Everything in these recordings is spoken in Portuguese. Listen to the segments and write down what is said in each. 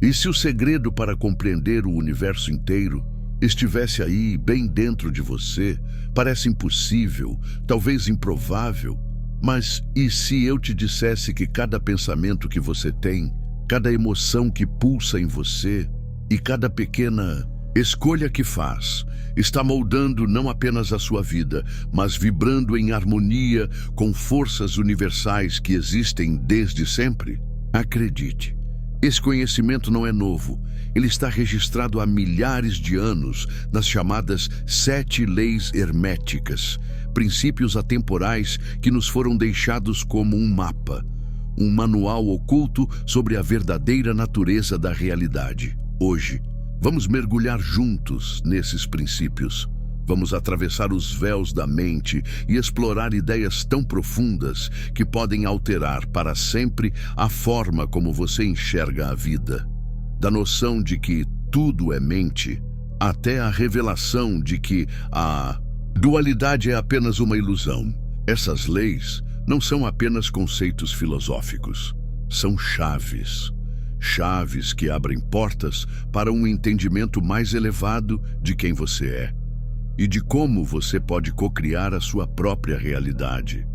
E se o segredo para compreender o universo inteiro estivesse aí, bem dentro de você? Parece impossível, talvez improvável, mas e se eu te dissesse que cada pensamento que você tem, cada emoção que pulsa em você e cada pequena escolha que faz está moldando não apenas a sua vida, mas vibrando em harmonia com forças universais que existem desde sempre? Acredite, esse conhecimento não é novo. Ele está registrado há milhares de anos nas chamadas 7 leis herméticas, princípios atemporais que nos foram deixados como um mapa, um manual oculto sobre a verdadeira natureza da realidade. Hoje, vamos mergulhar juntos nesses princípios. Vamos atravessar os véus da mente e explorar ideias tão profundas que podem alterar para sempre a forma como você enxerga a vida. Da noção de que tudo é mente, até a revelação de que a dualidade é apenas uma ilusão. Essas leis não são apenas conceitos filosóficos, são chaves. Chaves que abrem portas para um entendimento mais elevado de quem você é e de como você pode cocriar a sua própria realidade.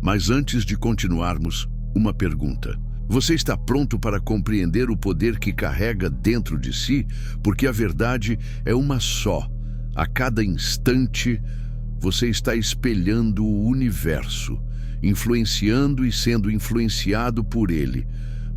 Mas antes de continuarmos, uma pergunta. Você está pronto para compreender o poder que carrega dentro de si? Porque a verdade é uma só. A cada instante, você está espelhando o universo, influenciando e sendo influenciado por ele.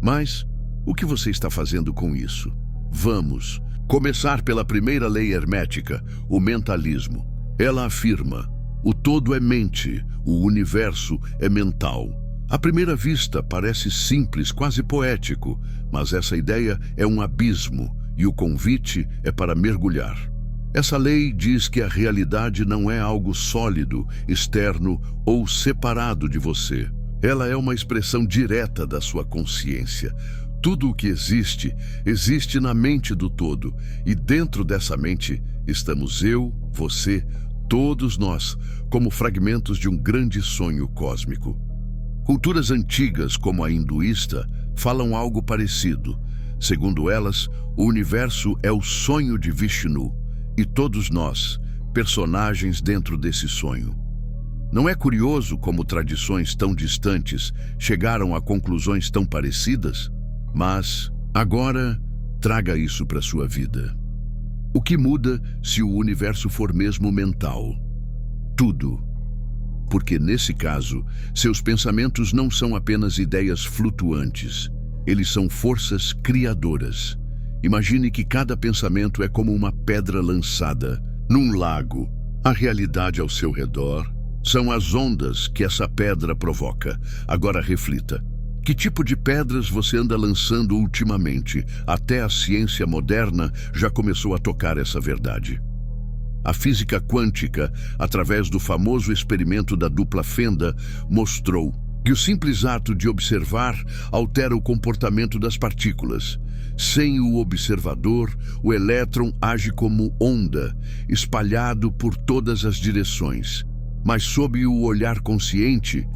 Mas o que você está fazendo com isso? Vamos começar pela primeira lei hermética, o mentalismo. Ela afirma: o todo é mente, o universo é mental. À primeira vista parece simples, quase poético, mas essa ideia é um abismo e o convite é para mergulhar. Essa lei diz que a realidade não é algo sólido, externo ou separado de você. Ela é uma expressão direta da sua consciência. Tudo o que existe, existe na mente do todo, e dentro dessa mente estamos eu, você, todos nós, como fragmentos de um grande sonho cósmico. Culturas antigas, como a hinduísta, falam algo parecido. Segundo elas, o universo é o sonho de Vishnu, e todos nós, personagens dentro desse sonho. Não é curioso como tradições tão distantes chegaram a conclusões tão parecidas? Mas, agora, traga isso para a sua vida. O que muda se o universo for mesmo mental? Tudo. Porque, nesse caso, seus pensamentos não são apenas ideias flutuantes. Eles são forças criadoras. Imagine que cada pensamento é como uma pedra lançada num lago. A realidade ao seu redor são as ondas que essa pedra provoca. Agora reflita. Que tipo de pedras você anda lançando ultimamente? Até a ciência moderna já começou a tocar essa verdade. A física quântica, através do famoso experimento da dupla fenda, mostrou que o simples ato de observar altera o comportamento das partículas. Sem o observador, o elétron age como onda, espalhado por todas as direções. Mas sob o olhar consciente,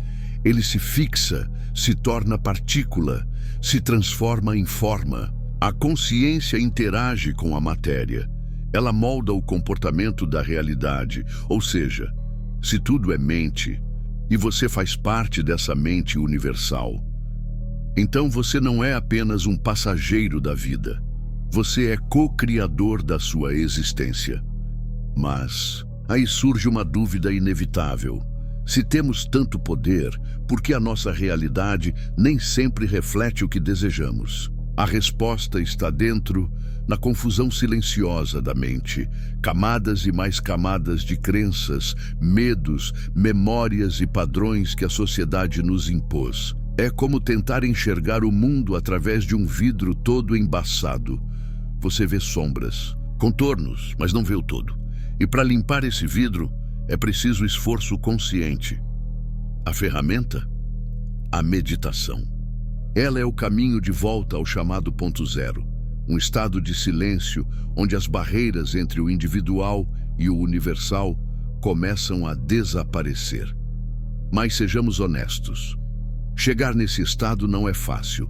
ele se fixa, se torna partícula, se transforma em forma. A consciência interage com a matéria. Ela molda o comportamento da realidade, ou seja, se tudo é mente, e você faz parte dessa mente universal, então você não é apenas um passageiro da vida. Você é co-criador da sua existência. Mas aí surge uma dúvida inevitável. Se temos tanto poder, por que a nossa realidade nem sempre reflete o que desejamos? A resposta está dentro, na confusão silenciosa da mente, camadas e mais camadas de crenças, medos, memórias e padrões que a sociedade nos impôs. É como tentar enxergar o mundo através de um vidro todo embaçado. Você vê sombras, contornos, mas não vê o todo. E para limpar esse vidro, é preciso esforço consciente. A ferramenta? A meditação. Ela é o caminho de volta ao chamado ponto zero, um estado de silêncio onde as barreiras entre o individual e o universal começam a desaparecer. Mas sejamos honestos. Chegar nesse estado não é fácil.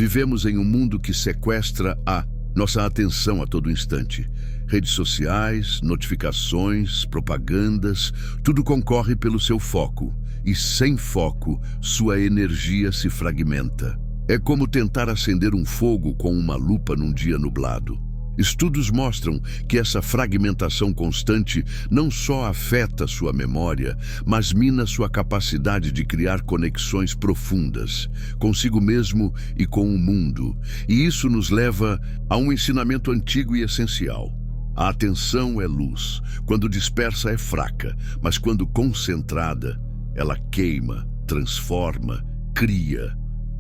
Vivemos em um mundo que sequestra a nossa atenção a todo instante. Redes sociais, notificações, propagandas, tudo concorre pelo seu foco. E sem foco, sua energia se fragmenta. É como tentar acender um fogo com uma lupa num dia nublado. Estudos mostram que essa fragmentação constante não só afeta sua memória, mas mina sua capacidade de criar conexões profundas, consigo mesmo e com o mundo. E isso nos leva a um ensinamento antigo e essencial. A atenção é luz. Quando dispersa é fraca, mas quando concentrada, ela queima, transforma, cria.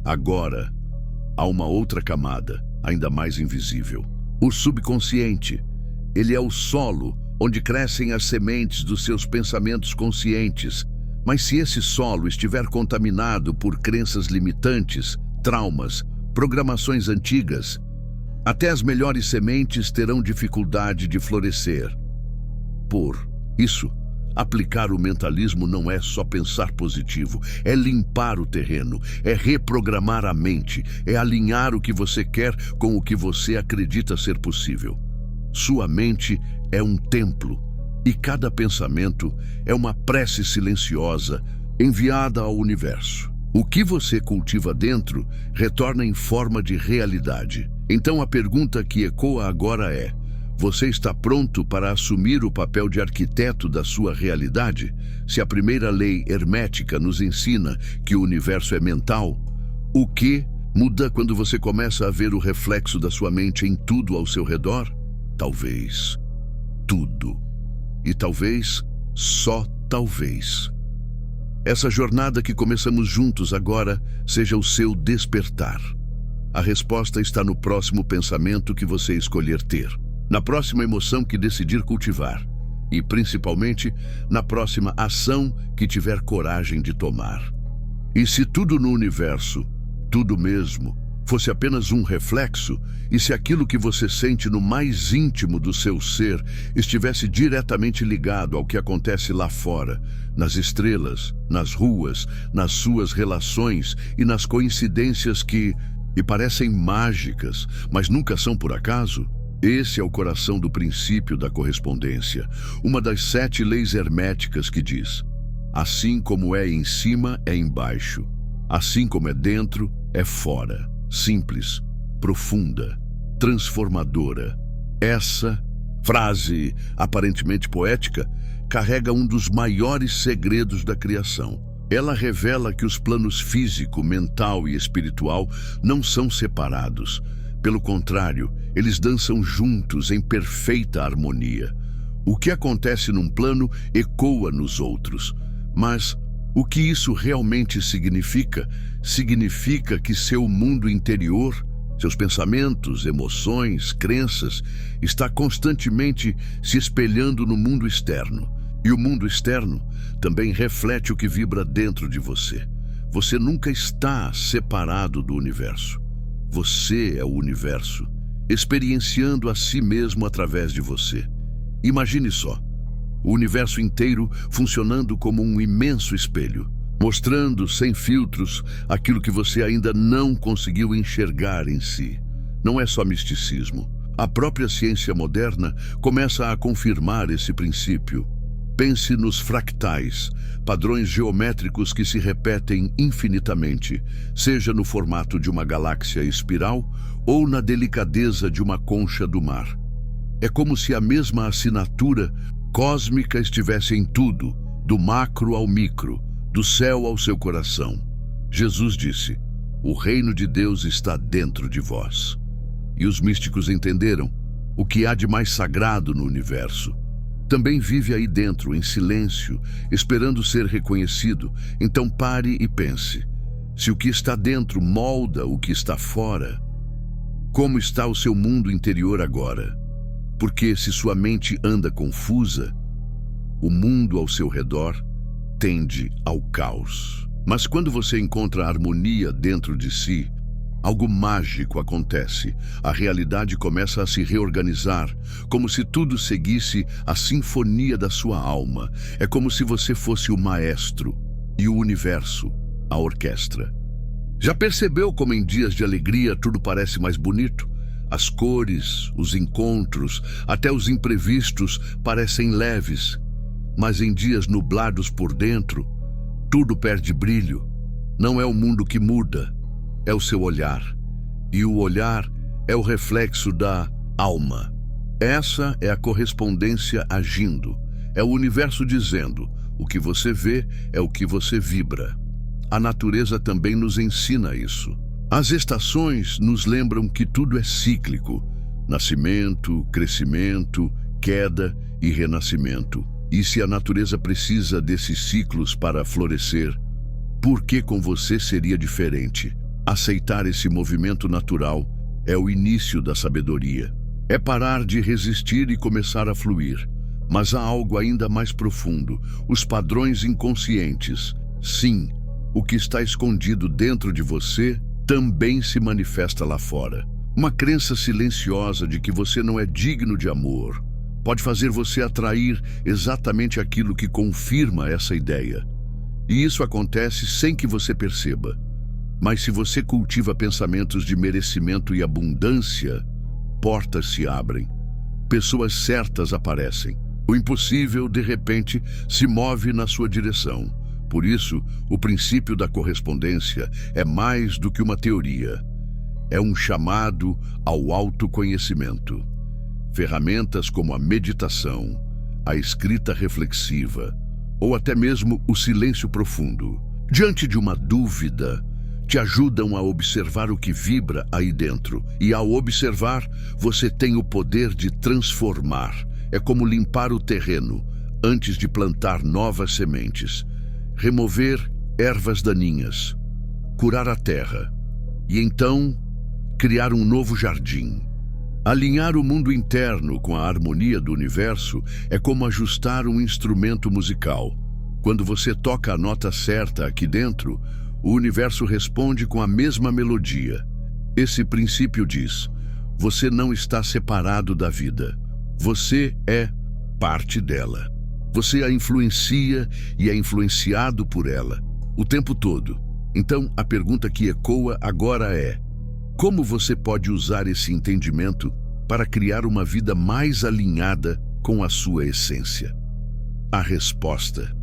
Agora, há uma outra camada, ainda mais invisível. O subconsciente. Ele é o solo onde crescem as sementes dos seus pensamentos conscientes. Mas se esse solo estiver contaminado por crenças limitantes, traumas, programações antigas, até as melhores sementes terão dificuldade de florescer. Por isso, aplicar o mentalismo não é só pensar positivo, é limpar o terreno, é reprogramar a mente, é alinhar o que você quer com o que você acredita ser possível. Sua mente é um templo e cada pensamento é uma prece silenciosa enviada ao universo. O que você cultiva dentro retorna em forma de realidade. Então a pergunta que ecoa agora é: você está pronto para assumir o papel de arquiteto da sua realidade? Se a primeira lei hermética nos ensina que o universo é mental, o que muda quando você começa a ver o reflexo da sua mente em tudo ao seu redor? Talvez tudo. E talvez, só talvez, essa jornada que começamos juntos agora seja o seu despertar. A resposta está no próximo pensamento que você escolher ter, na próxima emoção que decidir cultivar e, principalmente, na próxima ação que tiver coragem de tomar. E se tudo no universo, tudo mesmo, fosse apenas um reflexo, e se aquilo que você sente no mais íntimo do seu ser estivesse diretamente ligado ao que acontece lá fora, nas estrelas, nas ruas, nas suas relações e nas coincidências que parecem mágicas, mas nunca são por acaso? Esse é o coração do princípio da correspondência, uma das 7 leis herméticas que diz: assim como é em cima, é embaixo. Assim como é dentro, é fora. Simples, profunda, transformadora. Essa frase, aparentemente poética, carrega um dos maiores segredos da criação. Ela revela que os planos físico, mental e espiritual não são separados. Pelo contrário, eles dançam juntos em perfeita harmonia. O que acontece num plano ecoa nos outros. Mas o que isso realmente significa? Significa que seu mundo interior, seus pensamentos, emoções, crenças, está constantemente se espelhando no mundo externo. E o mundo externo também reflete o que vibra dentro de você. Você nunca está separado do universo. Você é o universo, experienciando a si mesmo através de você. Imagine só, o universo inteiro funcionando como um imenso espelho, mostrando sem filtros aquilo que você ainda não conseguiu enxergar em si. Não é só misticismo. A própria ciência moderna começa a confirmar esse princípio. Pense nos fractais, padrões geométricos que se repetem infinitamente, seja no formato de uma galáxia espiral ou na delicadeza de uma concha do mar. É como se a mesma assinatura cósmica estivesse em tudo, do macro ao micro, do céu ao seu coração. Jesus disse: o reino de Deus está dentro de vós. E os místicos entenderam o que há de mais sagrado no universo. Também vive aí dentro, em silêncio, esperando ser reconhecido. Então pare e pense. Se o que está dentro molda o que está fora, como está o seu mundo interior agora? Porque se sua mente anda confusa, o mundo ao seu redor tende ao caos. Mas quando você encontra harmonia dentro de si, algo mágico acontece. A realidade começa a se reorganizar, como se tudo seguisse a sinfonia da sua alma. É como se você fosse o maestro e o universo, a orquestra. Já percebeu como em dias de alegria tudo parece mais bonito? As cores, os encontros, até os imprevistos parecem leves. Mas em dias nublados por dentro, tudo perde brilho. Não é o mundo que muda, é o seu olhar. E o olhar é o reflexo da alma. Essa é a correspondência agindo. É o universo dizendo: o que você vê é o que você vibra. A natureza também nos ensina isso. As estações nos lembram que tudo é cíclico: nascimento, crescimento, queda e renascimento. E se a natureza precisa desses ciclos para florescer, por que com você seria diferente? Aceitar esse movimento natural é o início da sabedoria. É parar de resistir e começar a fluir. Mas há algo ainda mais profundo: os padrões inconscientes. Sim, o que está escondido dentro de você também se manifesta lá fora. Uma crença silenciosa de que você não é digno de amor pode fazer você atrair exatamente aquilo que confirma essa ideia. E isso acontece sem que você perceba. Mas se você cultiva pensamentos de merecimento e abundância, portas se abrem. Pessoas certas aparecem. O impossível, de repente, se move na sua direção. Por isso, o princípio da correspondência é mais do que uma teoria. É um chamado ao autoconhecimento. Ferramentas como a meditação, a escrita reflexiva ou até mesmo o silêncio profundo, diante de uma dúvida, te ajudam a observar o que vibra aí dentro. E ao observar, você tem o poder de transformar. É como limpar o terreno antes de plantar novas sementes, remover ervas daninhas, curar a terra e então criar um novo jardim. Alinhar o mundo interno com a harmonia do universo é como ajustar um instrumento musical. Quando você toca a nota certa aqui dentro, o universo responde com a mesma melodia. Esse princípio diz: você não está separado da vida. Você é parte dela. Você a influencia e é influenciado por ela o tempo todo. Então, a pergunta que ecoa agora é: como você pode usar esse entendimento para criar uma vida mais alinhada com a sua essência? A resposta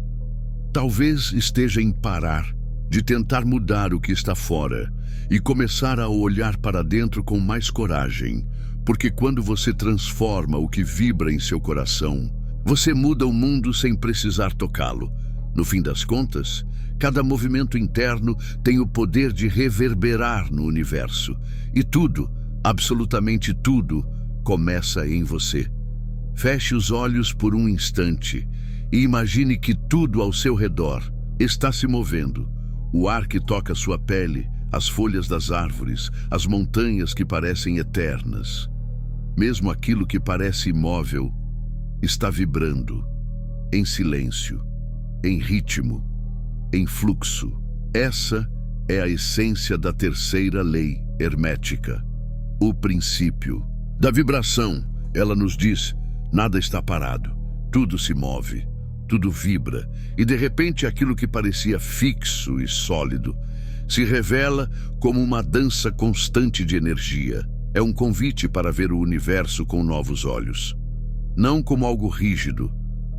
talvez esteja em parar de tentar mudar o que está fora e começar a olhar para dentro com mais coragem, porque quando você transforma o que vibra em seu coração, você muda o mundo sem precisar tocá-lo. No fim das contas, cada movimento interno tem o poder de reverberar no universo. E tudo, absolutamente tudo, começa em você. Feche os olhos por um instante e imagine que tudo ao seu redor está se movendo. O ar que toca sua pele, as folhas das árvores, as montanhas que parecem eternas. Mesmo aquilo que parece imóvel está vibrando, em silêncio, em ritmo, em fluxo. Essa é a essência da terceira lei hermética, o princípio da vibração. Ela nos diz: nada está parado, tudo se move, tudo vibra, e de repente aquilo que parecia fixo e sólido se revela como uma dança constante de energia. É um convite para ver o universo com novos olhos. Não como algo rígido,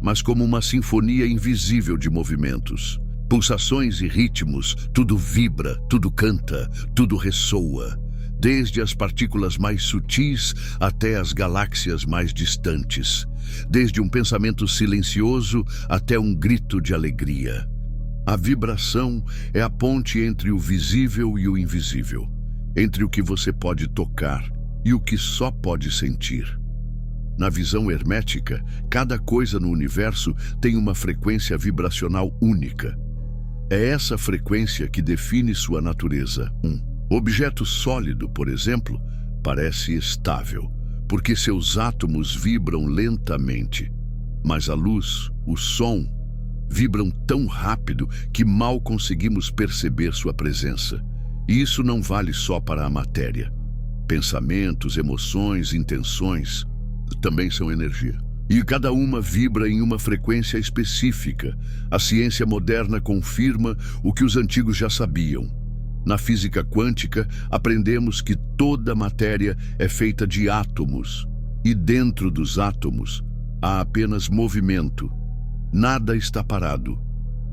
mas como uma sinfonia invisível de movimentos, pulsações e ritmos. Tudo vibra, tudo canta, tudo ressoa, desde as partículas mais sutis até as galáxias mais distantes, desde um pensamento silencioso até um grito de alegria. A vibração é a ponte entre o visível e o invisível, entre o que você pode tocar e o que só pode sentir. Na visão hermética, cada coisa no universo tem uma frequência vibracional única. É essa frequência que define sua natureza. Um objeto sólido, por exemplo, parece estável, porque seus átomos vibram lentamente. Mas a luz, o som, vibram tão rápido que mal conseguimos perceber sua presença. E isso não vale só para a matéria. Pensamentos, emoções, intenções também são energia. E cada uma vibra em uma frequência específica. A ciência moderna confirma o que os antigos já sabiam. Na física quântica, aprendemos que toda matéria é feita de átomos, e dentro dos átomos há apenas movimento. Nada está parado.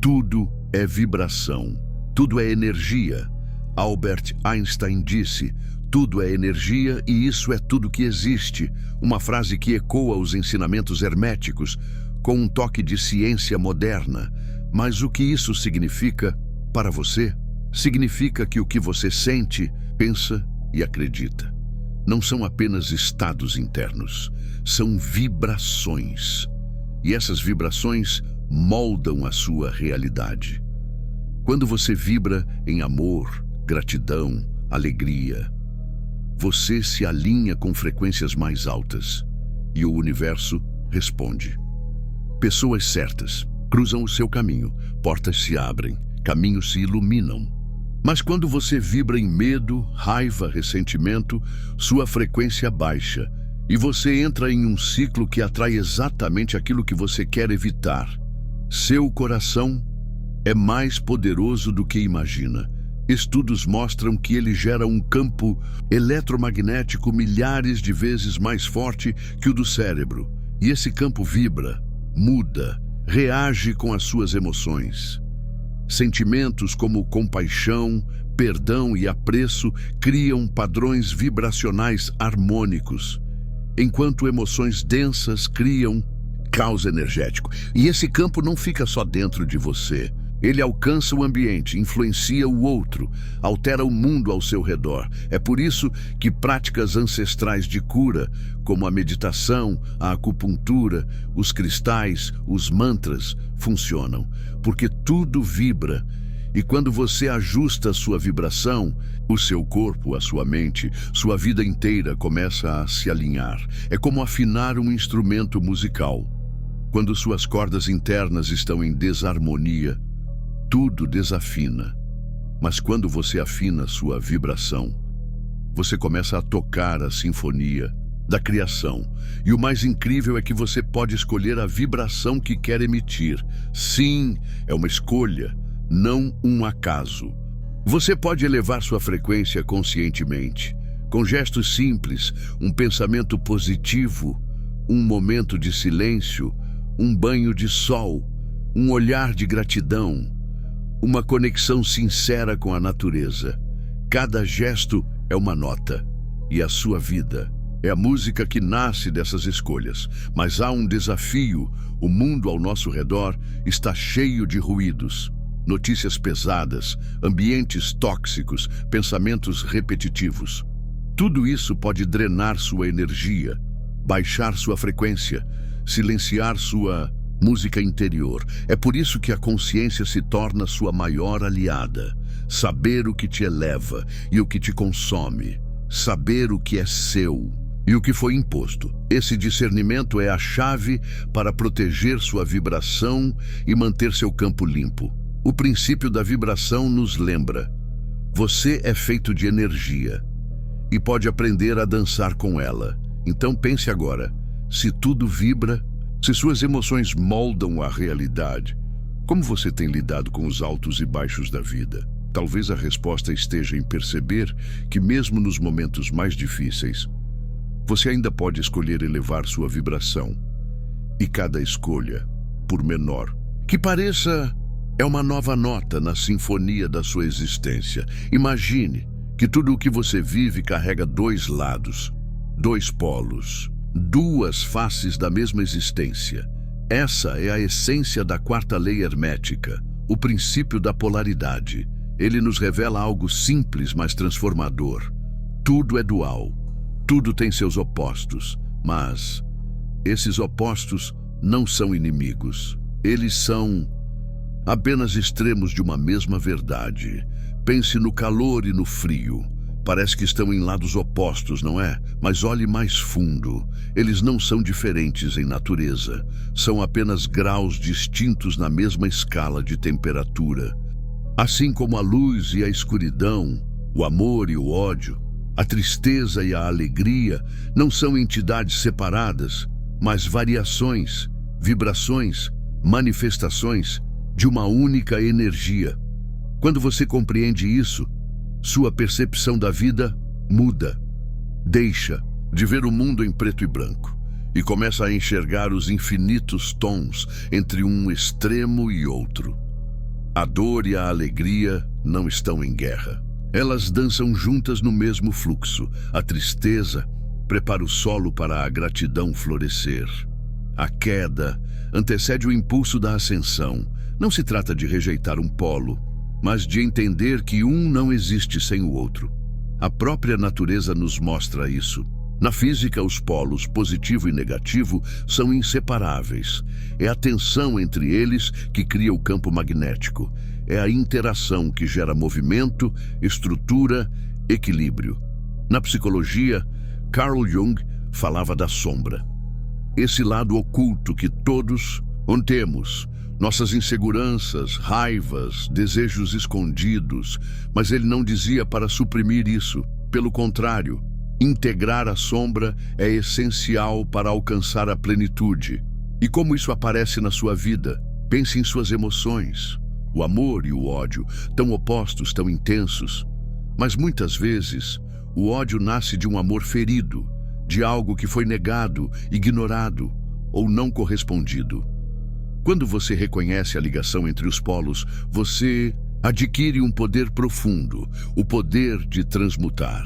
Tudo é vibração. Tudo é energia. Albert Einstein disse: tudo é energia e isso é tudo que existe. Uma frase que ecoa os ensinamentos herméticos com um toque de ciência moderna. Mas o que isso significa para você? Significa que o que você sente, pensa e acredita não são apenas estados internos, são vibrações. E essas vibrações moldam a sua realidade. Quando você vibra em amor, gratidão, alegria, você se alinha com frequências mais altas e o universo responde. Pessoas certas cruzam o seu caminho, portas se abrem, caminhos se iluminam. Mas quando você vibra em medo, raiva, ressentimento, sua frequência baixa e você entra em um ciclo que atrai exatamente aquilo que você quer evitar. Seu coração é mais poderoso do que imagina. Estudos mostram que ele gera um campo eletromagnético milhares de vezes mais forte que o do cérebro. E esse campo vibra, muda, reage com as suas emoções. Sentimentos como compaixão, perdão e apreço criam padrões vibracionais harmônicos, enquanto emoções densas criam caos energético. E esse campo não fica só dentro de você. Ele alcança o ambiente, influencia o outro, altera o mundo ao seu redor. É por isso que práticas ancestrais de cura, como a meditação, a acupuntura, os cristais, os mantras, funcionam, porque tudo vibra. E quando você ajusta a sua vibração, o seu corpo, a sua mente, sua vida inteira começa a se alinhar. É como afinar um instrumento musical. Quando suas cordas internas estão em desarmonia, tudo desafina. Mas quando você afina sua vibração, você começa a tocar a sinfonia da criação. E o mais incrível é que você pode escolher a vibração que quer emitir. Sim, é uma escolha, não um acaso. Você pode elevar sua frequência conscientemente, com gestos simples, um pensamento positivo, um momento de silêncio, um banho de sol, um olhar de gratidão, uma conexão sincera com a natureza. Cada gesto é uma nota, e a sua vida é a música que nasce dessas escolhas. Mas há um desafio: o mundo ao nosso redor está cheio de ruídos, notícias pesadas, ambientes tóxicos, pensamentos repetitivos. Tudo isso pode drenar sua energia, baixar sua frequência, silenciar sua música interior. É por isso que a consciência se torna sua maior aliada. Saber o que te eleva e o que te consome. Saber o que é seu e o que foi imposto. Esse discernimento é a chave para proteger sua vibração e manter seu campo limpo. O princípio da vibração nos lembra: você é feito de energia e pode aprender a dançar com ela. Então pense agora: se tudo vibra, se suas emoções moldam a realidade, como você tem lidado com os altos e baixos da vida? Talvez a resposta esteja em perceber que mesmo nos momentos mais difíceis, você ainda pode escolher elevar sua vibração. E cada escolha, por menor que pareça, é uma nova nota na sinfonia da sua existência. Imagine que tudo o que você vive carrega dois lados, dois polos, duas faces da mesma existência. Essa é a essência da quarta lei hermética, o princípio da polaridade. Ele nos revela algo simples, mas transformador. Tudo é dual, tudo tem seus opostos, mas esses opostos não são inimigos. Eles são apenas extremos de uma mesma verdade. Pense no calor e no frio. Parece que estão em lados opostos, não é? Mas olhe mais fundo. Eles não são diferentes em natureza. São apenas graus distintos na mesma escala de temperatura. Assim como a luz e a escuridão, o amor e o ódio, a tristeza e a alegria não são entidades separadas, mas variações, vibrações, manifestações de uma única energia. Quando você compreende isso, Sua percepção da vida muda. Deixa de ver o mundo em preto e branco e começa a enxergar os infinitos tons entre um extremo e outro. A dor e a alegria não estão em guerra. Elas dançam juntas no mesmo fluxo. A tristeza prepara o solo para a gratidão florescer. A queda antecede o impulso da ascensão. Não se trata de rejeitar um polo, mas de entender que um não existe sem o outro. A própria natureza nos mostra isso. Na física, os polos, positivo e negativo, são inseparáveis. É a tensão entre eles que cria o campo magnético. É a interação que gera movimento, estrutura, equilíbrio. Na psicologia, Carl Jung falava da sombra. Esse lado oculto que todos temos, nossas inseguranças, raivas, desejos escondidos, mas ele não dizia para suprimir isso. Pelo contrário, integrar a sombra é essencial para alcançar a plenitude. E como isso aparece na sua vida? Pense em suas emoções. O amor e o ódio, tão opostos, tão intensos. Mas muitas vezes, o ódio nasce de um amor ferido, de algo que foi negado, ignorado ou não correspondido. Quando você reconhece a ligação entre os polos, você adquire um poder profundo, o poder de transmutar.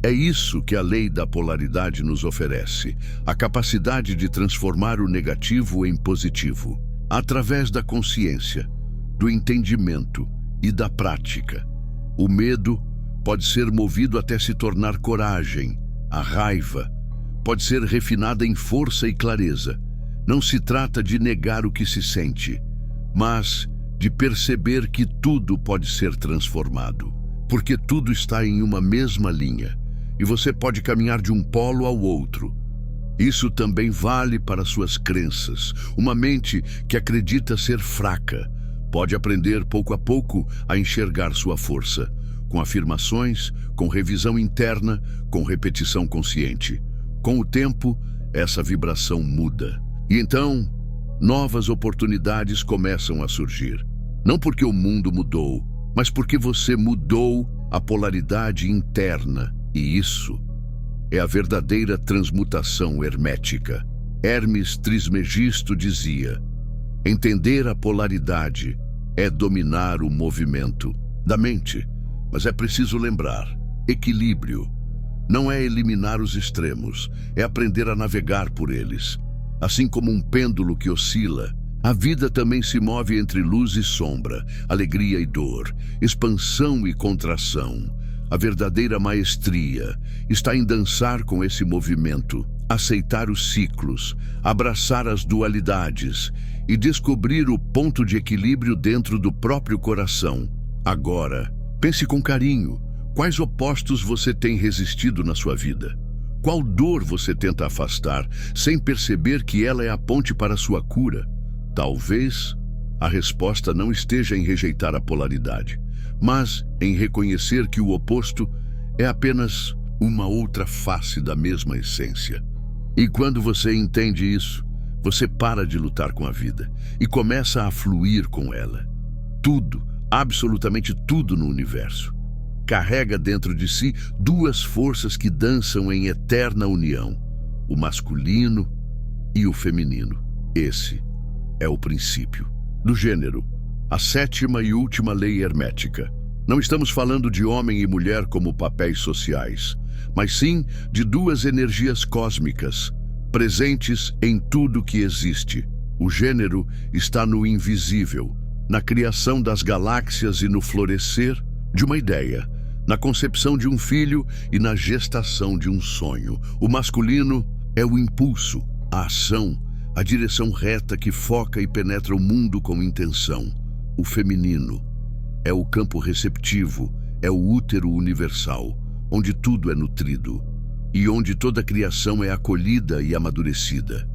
É isso que a lei da polaridade nos oferece, a capacidade de transformar o negativo em positivo, através da consciência, do entendimento e da prática. O medo pode ser movido até se tornar coragem. A raiva pode ser refinada em força e clareza. Não se trata de negar o que se sente, mas de perceber que tudo pode ser transformado, porque tudo está em uma mesma linha. E você pode caminhar de um polo ao outro. Isso também vale para suas crenças. Uma mente que acredita ser fraca pode aprender pouco a pouco a enxergar sua força, com afirmações, com revisão interna, com repetição consciente. Com o tempo, essa vibração muda. E então, novas oportunidades começam a surgir. Não porque o mundo mudou, mas porque você mudou a polaridade interna. E isso é a verdadeira transmutação hermética. Hermes Trismegisto dizia: entender a polaridade é dominar o movimento da mente. Mas é preciso lembrar, equilíbrio não é eliminar os extremos, é aprender a navegar por eles. Assim como um pêndulo que oscila, a vida também se move entre luz e sombra, alegria e dor, expansão e contração. A verdadeira maestria está em dançar com esse movimento, aceitar os ciclos, abraçar as dualidades e descobrir o ponto de equilíbrio dentro do próprio coração. Agora, pense com carinho. Quais opostos você tem resistido na sua vida? Qual dor você tenta afastar, sem perceber que ela é a ponte para a sua cura? Talvez a resposta não esteja em rejeitar a polaridade, mas em reconhecer que o oposto é apenas uma outra face da mesma essência. E quando você entende isso, você para de lutar com a vida e começa a fluir com ela. Tudo, absolutamente tudo no universo, carrega dentro de si duas forças que dançam em eterna união, o masculino e o feminino. Esse é o princípio do gênero, a sétima e última lei hermética. Não estamos falando de homem e mulher como papéis sociais, mas sim de duas energias cósmicas, presentes em tudo que existe. O gênero está no invisível, na criação das galáxias e no florescer de uma ideia, na concepção de um filho e na gestação de um sonho. O masculino é o impulso, a ação, a direção reta que foca e penetra o mundo com intenção. O feminino é o campo receptivo, é o útero universal, onde tudo é nutrido e onde toda criação é acolhida e amadurecida.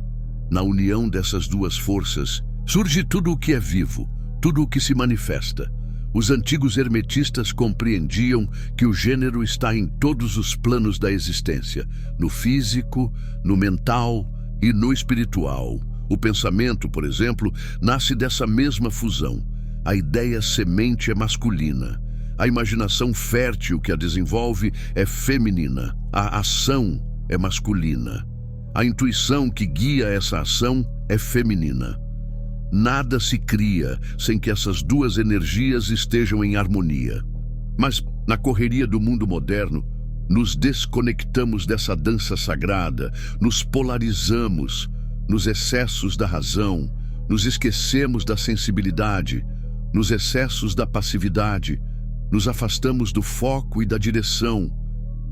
Na união dessas duas forças, surge tudo o que é vivo, tudo o que se manifesta. Os antigos hermetistas compreendiam que o gênero está em todos os planos da existência, no físico, no mental e no espiritual. O pensamento, por exemplo, nasce dessa mesma fusão. A ideia semente é masculina, A imaginação fértil que a desenvolve é feminina. A ação é masculina. A intuição que guia essa ação é feminina. Nada se cria sem que essas duas energias estejam em harmonia. Mas, na correria do mundo moderno, nos desconectamos dessa dança sagrada, nos polarizamos nos excessos da razão, nos esquecemos da sensibilidade, nos excessos da passividade, nos afastamos do foco e da direção.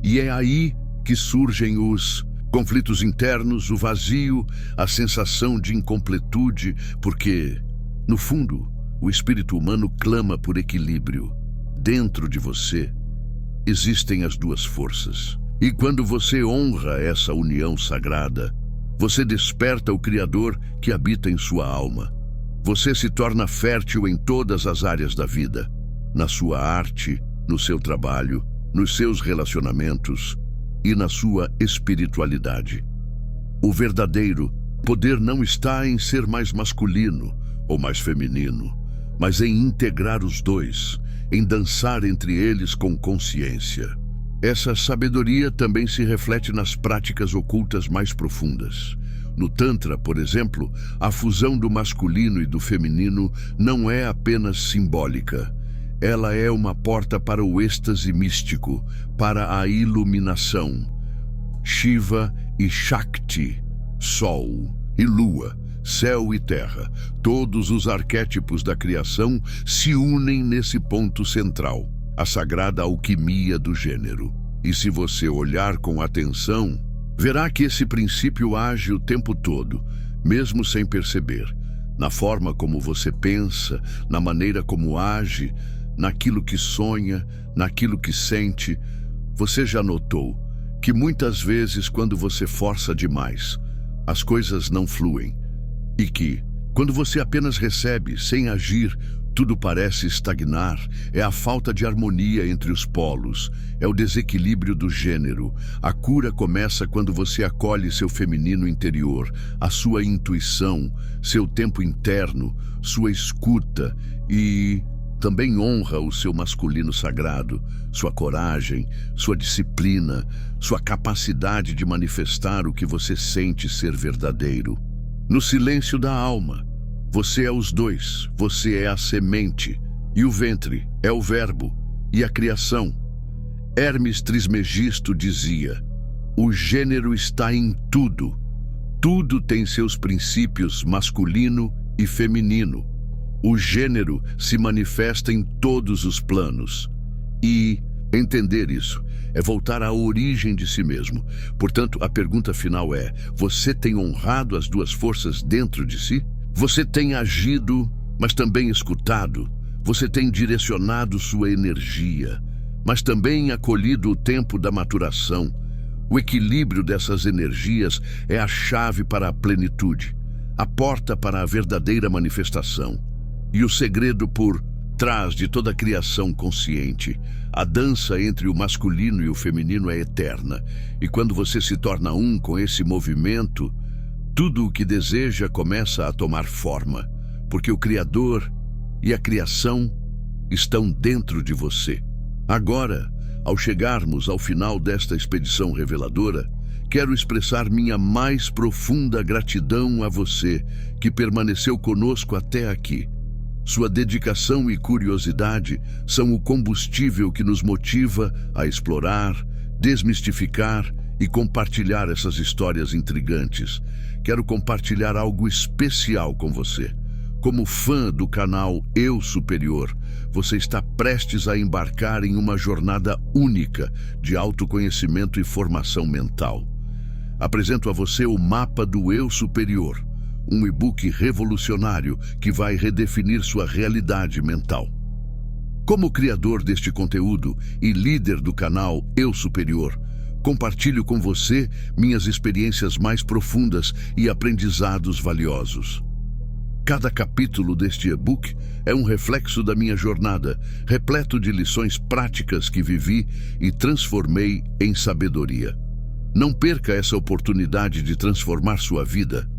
E é aí que surgem os conflitos internos, o vazio, a sensação de incompletude, porque, no fundo, o espírito humano clama por equilíbrio. Dentro de você existem as duas forças. E quando você honra essa união sagrada, você desperta o Criador que habita em sua alma. Você se torna fértil em todas as áreas da vida, na sua arte, no seu trabalho, nos seus relacionamentos e na sua espiritualidade. O verdadeiro poder não está em ser mais masculino ou mais feminino, mas em integrar os dois, em dançar entre eles com consciência. Essa sabedoria também se reflete nas práticas ocultas mais profundas. No Tantra, por exemplo, a fusão do masculino e do feminino não é apenas simbólica. Ela é uma porta para o êxtase místico, para a iluminação. Shiva e Shakti, Sol e Lua, céu e terra, todos os arquétipos da criação se unem nesse ponto central, a sagrada alquimia do gênero. E se você olhar com atenção, verá que esse princípio age o tempo todo, mesmo sem perceber, na forma como você pensa, na maneira como age, naquilo que sonha, naquilo que sente. Você já notou que muitas vezes, quando você força demais, as coisas não fluem, e que, quando você apenas recebe, sem agir, tudo parece estagnar? É a falta de harmonia entre os polos, é o desequilíbrio do gênero. A cura começa quando você acolhe seu feminino interior, a sua intuição, seu tempo interno, sua escuta e também honra o seu masculino sagrado, sua coragem, sua disciplina, sua capacidade de manifestar o que você sente ser verdadeiro. No silêncio da alma, você é os dois, você é a semente, e o ventre é o verbo, e a criação. Hermes Trismegisto dizia: o gênero está em tudo. Tudo tem seus princípios masculino e feminino. O gênero se manifesta em todos os planos. E entender isso é voltar à origem de si mesmo. Portanto, a pergunta final é: você tem honrado as duas forças dentro de si? Você tem agido, mas também escutado. Você tem direcionado sua energia, mas também acolhido o tempo da maturação. O equilíbrio dessas energias é a chave para a plenitude, a porta para a verdadeira manifestação. E o segredo por trás de toda a criação consciente. A dança entre o masculino e o feminino é eterna. E quando você se torna um com esse movimento, tudo o que deseja começa a tomar forma, porque o Criador e a criação estão dentro de você. Agora, ao chegarmos ao final desta expedição reveladora, quero expressar minha mais profunda gratidão a você que permaneceu conosco até aqui. Sua dedicação e curiosidade são o combustível que nos motiva a explorar, desmistificar e compartilhar essas histórias intrigantes. Quero compartilhar algo especial com você. Como fã do canal Eu Superior, você está prestes a embarcar em uma jornada única de autoconhecimento e formação mental. Apresento a você o Mapa do Eu Superior, um e-book revolucionário que vai redefinir sua realidade mental. Como criador deste conteúdo e líder do canal Eu Superior, compartilho com você minhas experiências mais profundas e aprendizados valiosos. Cada capítulo deste e-book é um reflexo da minha jornada, repleto de lições práticas que vivi e transformei em sabedoria. Não perca essa oportunidade de transformar sua vida.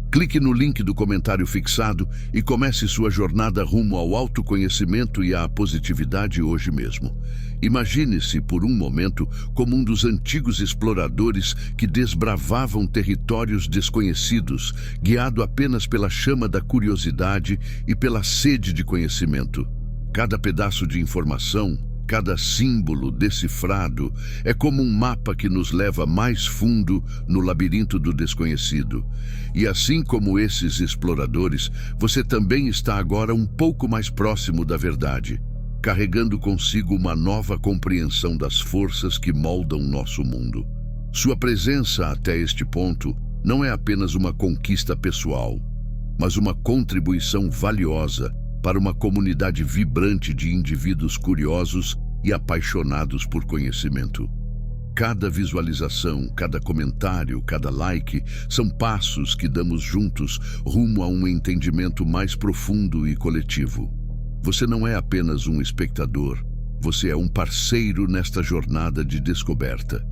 Clique no link do comentário fixado e comece sua jornada rumo ao autoconhecimento e à positividade hoje mesmo. Imagine-se por um momento como um dos antigos exploradores que desbravavam territórios desconhecidos, guiado apenas pela chama da curiosidade e pela sede de conhecimento. Cada pedaço de informação, cada símbolo decifrado é como um mapa que nos leva mais fundo no labirinto do desconhecido. E assim como esses exploradores, você também está agora um pouco mais próximo da verdade, carregando consigo uma nova compreensão das forças que moldam nosso mundo. Sua presença até este ponto não é apenas uma conquista pessoal, mas uma contribuição valiosa para uma comunidade vibrante de indivíduos curiosos e apaixonados por conhecimento. Cada visualização, cada comentário, cada like são passos que damos juntos rumo a um entendimento mais profundo e coletivo. Você não é apenas um espectador, você é um parceiro nesta jornada de descoberta.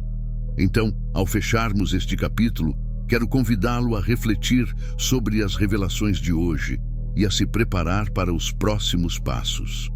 Então, ao fecharmos este capítulo, quero convidá-lo a refletir sobre as revelações de hoje e a se preparar para os próximos passos.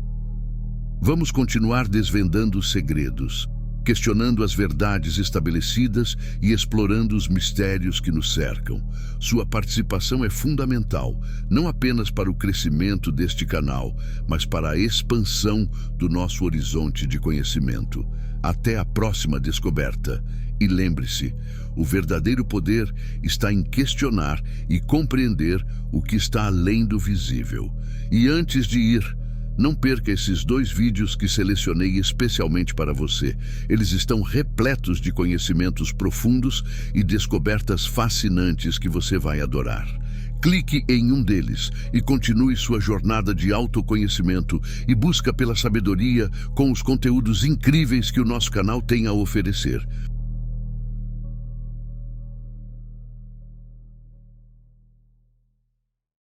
Vamos continuar desvendando os segredos, questionando as verdades estabelecidas e explorando os mistérios que nos cercam. Sua participação é fundamental, não apenas para o crescimento deste canal, mas para a expansão do nosso horizonte de conhecimento. Até a próxima descoberta. E lembre-se, o verdadeiro poder está em questionar e compreender o que está além do visível. E antes de ir, não perca esses 2 vídeos que selecionei especialmente para você. Eles estão repletos de conhecimentos profundos e descobertas fascinantes que você vai adorar. Clique em um deles e continue sua jornada de autoconhecimento e busca pela sabedoria com os conteúdos incríveis que o nosso canal tem a oferecer.